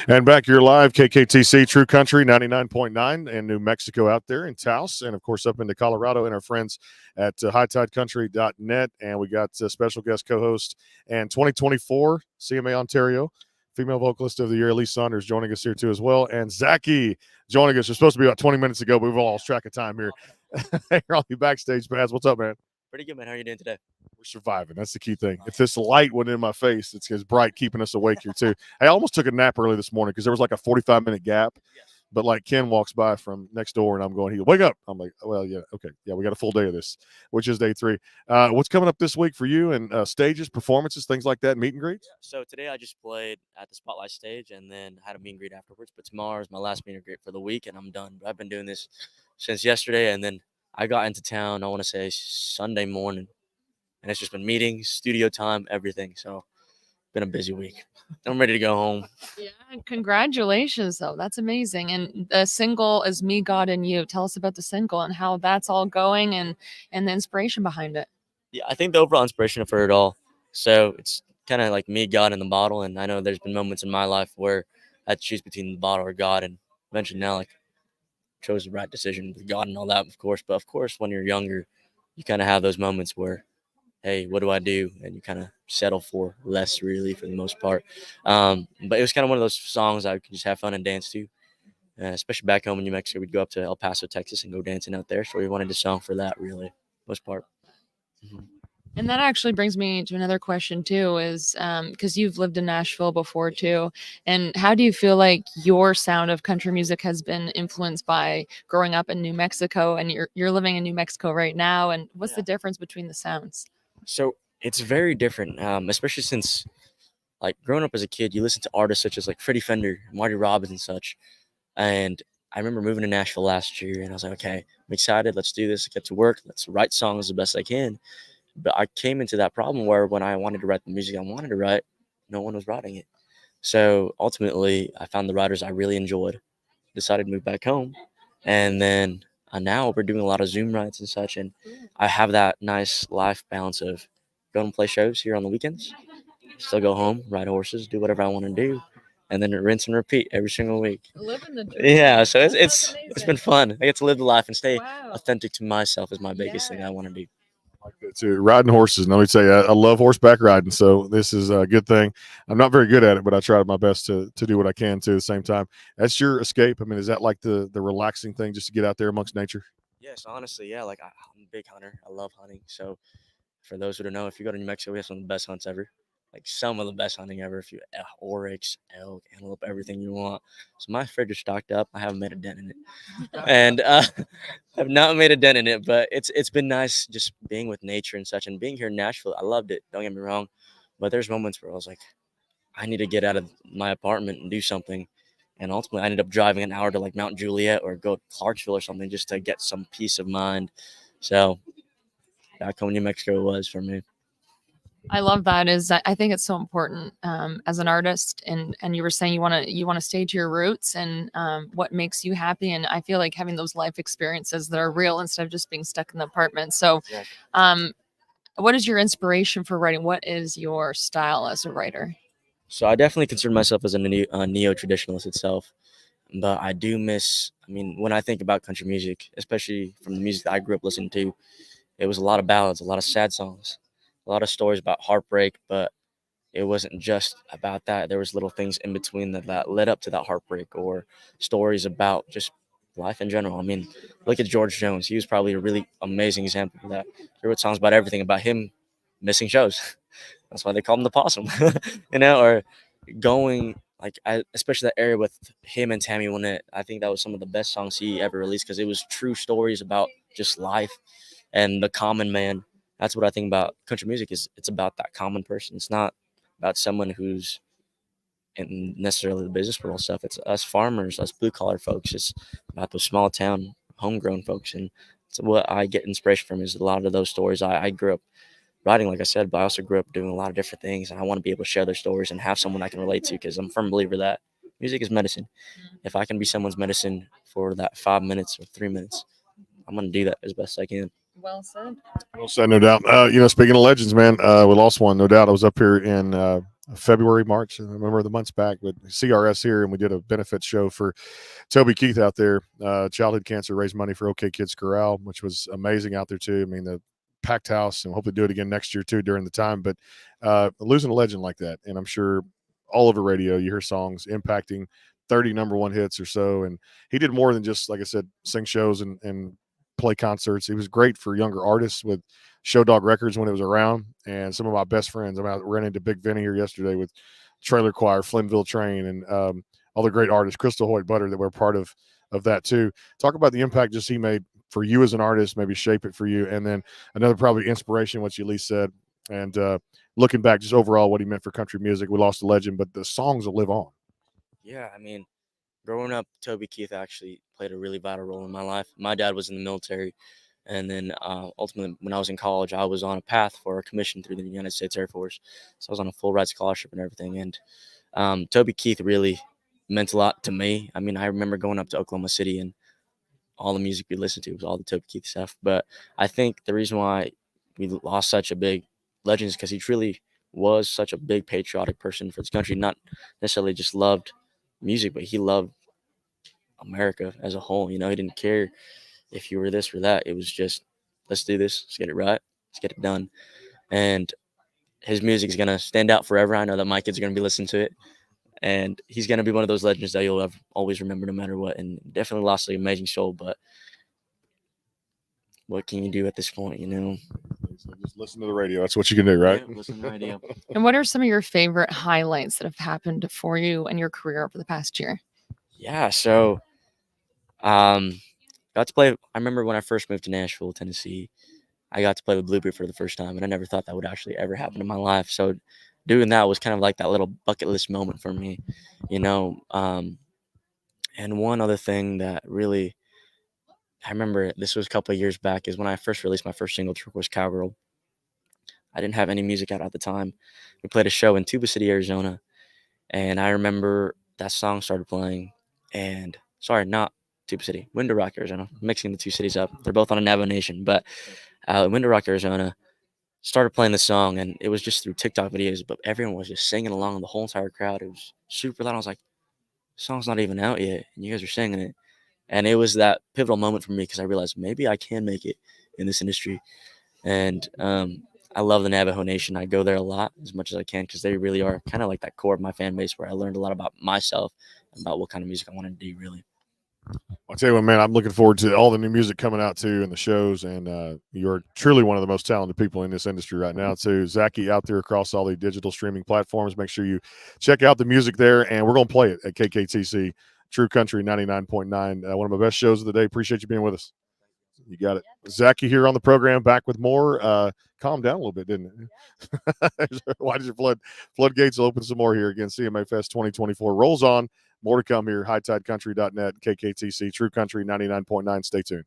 And back here live, KKTC True Country 99.9 in New Mexico out there in Taos. And, of course, up into Colorado and our friends at hightidecountry.net. And we got special guest co-host and 2024 CMA Ontario Female Vocalist of the Year, Elise Saunders, joining us here too as well. And Dzaki joining us. We're supposed to be about 20 minutes ago, but we've all lost track of time here. Here on the backstage, Paz. What's up, man? Pretty good, man. How are you doing today? We're surviving. That's the key thing. If this light wasn't in my face, it's bright, keeping us awake here too. I almost took a nap early this morning because there was like a 45-minute gap. But like Ken walks by from next door and I'm going, he goes, wake up. I'm like, well, yeah, okay. Yeah, we got a full day of this, which is day 3. What's coming up this week for you and stages, performances, things like that, meet and greets? Yeah, so today I just played at the Spotlight stage and then had a meet and greet afterwards. But tomorrow is my last meet and greet for the week and I'm done. But I've been doing this since yesterday and then I got into town, I want to say Sunday morning. And it's just been meetings, studio time, everything. So been a busy week. I'm ready to go home. Yeah, congratulations, though. That's amazing. And the single is Me, God, and You. Tell us about the single and how that's all going and the inspiration behind it. Yeah, I think the overall inspiration for it all. So it's kind of like me, God, in the bottle. And I know there's been moments in my life where I had to choose between the bottle or God. And eventually now, like, chose the right decision with God and all that, of course. But, of course, when you're younger, you kind of have those moments where, hey, what do I do? And you kind of settle for less, really, for the most part. But it was kind of one of those songs I could just have fun and dance to. Especially back home in New Mexico, we'd go up to El Paso, Texas, and go dancing out there. So we wanted a song for that, really, most part. Mm-hmm. And that actually brings me to another question, too, is because you've lived in Nashville before, too. And how do you feel like your sound of country music has been influenced by growing up in New Mexico? And you're living in New Mexico right now. And what's the difference between the sounds? So it's very different, especially since, like, growing up as a kid, you listen to artists such as, like, Freddie Fender, Marty Robbins, and such. And I remember moving to Nashville last year, and I was like, okay, I'm excited. Let's do this. Get to work. Let's write songs the best I can. But I came into that problem where when I wanted to write the music I wanted to write, no one was writing it. So ultimately, I found the writers I really enjoyed, decided to move back home, and then now we're doing a lot of Zoom rides and such, and I have that nice life balance of going and play shows here on the weekends, still go home, ride horses, do whatever I want to do, and then rinse and repeat every single week. Living the dream. Yeah, so it's been fun. I get to live the life and stay authentic to myself is my biggest thing I want to do. Like that too. Riding horses. And let me tell you, I love horseback riding. So this is a good thing. I'm not very good at it, but I try my best to do what I can too at the same time. That's your escape. I mean, is that like the relaxing thing just to get out there amongst nature? Yes, honestly, yeah. Like I'm a big hunter. I love hunting. So for those who don't know, if you go to New Mexico, we have some of the best hunts ever. Like some of the best hunting ever. If you oryx, elk, antelope, everything you want. So my fridge is stocked up. I haven't made a dent in it, and I've not made a dent in it. But it's been nice just being with nature and such, and being here in Nashville. I loved it. Don't get me wrong, but there's moments where I was like, I need to get out of my apartment and do something. And ultimately, I ended up driving an hour to like Mount Juliet or go to Clarksville or something just to get some peace of mind. So back home in New Mexico it was for me. I love that. I think it's so important as an artist, and you were saying you want to stay to your roots and what makes you happy. And I feel like having those life experiences that are real instead of just being stuck in the apartment. So, what is your inspiration for writing? What is your style as a writer? So I definitely consider myself as a neo-traditionalist itself, but I do miss. I mean, when I think about country music, especially from the music that I grew up listening to, it was a lot of ballads, a lot of sad songs. A lot of stories about heartbreak, but it wasn't just about that. There was little things in between that led up to that heartbreak, or stories about just life in general. I mean, look at George Jones. He was probably a really amazing example of that. He wrote songs about everything, about him missing shows. That's why they call him the possum, or going, like, especially that area with him and Tammy Wynette. I think that was some of the best songs he ever released because it was true stories about just life and the common man. That's what I think about country music is it's about that common person. It's not about someone who's in necessarily the business world stuff. It's us farmers, us blue collar folks. It's about those small town homegrown folks. And so what I get inspiration from is a lot of those stories. I grew up writing, like I said, but I also grew up doing a lot of different things. And I want to be able to share their stories and have someone I can relate to because I'm a firm believer that music is medicine. If I can be someone's medicine for that 5 minutes or 3 minutes, I'm going to do that as best I can. Well said. Well said, no doubt. Speaking of legends, man, we lost one, no doubt. I was up here in February, March. I remember the months back, but CRS here, and we did a benefit show for Toby Keith out there. Childhood cancer, raised money for OK Kids Corral, which was amazing out there too. I mean, the packed house, and hopefully do it again next year too during the time. But losing a legend like that, and I'm sure all over radio you hear songs impacting 30 number one hits or so. And he did more than just, like I said, sing shows and play concerts. He was great for younger artists with Show Dog Records when it was around. And some of my best friends, I'm out running into Big Vinny here yesterday with Trailer Choir, Flynnville Train, and all the great artists, Crystal Hoyt Butter, that were part of that too. Talk about the impact just he made for you as an artist, maybe shape it for you. And then another probably inspiration, what you at least said. And looking back, just overall what he meant for country music. We lost a legend, but the songs will live on. Yeah, I mean, growing up, Toby Keith actually played a really vital role in my life. My dad was in the military, and then ultimately, when I was in college, I was on a path for a commission through the United States Air Force. So I was on a full ride scholarship and everything. And Toby Keith really meant a lot to me. I mean, I remember going up to Oklahoma City, and all the music we listened to was all the Toby Keith stuff. But I think the reason why we lost such a big legend is because he truly was such a big patriotic person for this country. Not necessarily just loved music, but he loved America as a whole. You know, he didn't care if you were this or that. It was just, let's do this, let's get it right, let's get it done. And his music is gonna stand out forever. I know that my kids are gonna be listening to it, and he's gonna be one of those legends that you'll always remember no matter what. And definitely lost an amazing soul, but what can you do at this point, you know? So just listen to the radio. That's what you can do, right? Yeah, listen to the radio. And what are some of your favorite highlights that have happened for you and your career over the past year? Yeah, so got to play. I remember when I first moved to Nashville, Tennessee, I got to play with Bluebeard for the first time, and I never thought that would actually ever happen in my life. So doing that was kind of like that little bucket list moment for me, you know. And one other thing that really, I remember this was a couple of years back, is when I first released my first single, Turquoise Cowgirl. I didn't have any music out at the time. We played a show in Tuba City, Arizona, and I remember that song started playing, and sorry, not Tuba City, Window Rock, Arizona. I'm mixing the two cities up. They're both on a Navajo Nation, but Window Rock, Arizona, started playing the song, and it was just through TikTok videos, but everyone was just singing along, the whole entire crowd. It was super loud. I was like, the song's not even out yet, and you guys are singing it. And it was that pivotal moment for me because I realized maybe I can make it in this industry. And I love the Navajo Nation. I go there a lot as much as I can because they really are kind of like that core of my fan base where I learned a lot about myself and about what kind of music I wanted to do, really. I'll tell you what, man, I'm looking forward to all the new music coming out too and the shows. And you're truly one of the most talented people in this industry right now too. Dzaki out there across all the digital streaming platforms. Make sure you check out the music there, and we're going to play it at KKTC True Country 99.9. One of my best shows of the day. Appreciate you being with us. You got it. Dzaki here on the program, back with more. Calm down a little bit, didn't it? Why did your floodgates will open some more here again? CMA Fest 2024 rolls on. More to come here. HighTideCountry.net, KKTC, True Country 99.9. Stay tuned.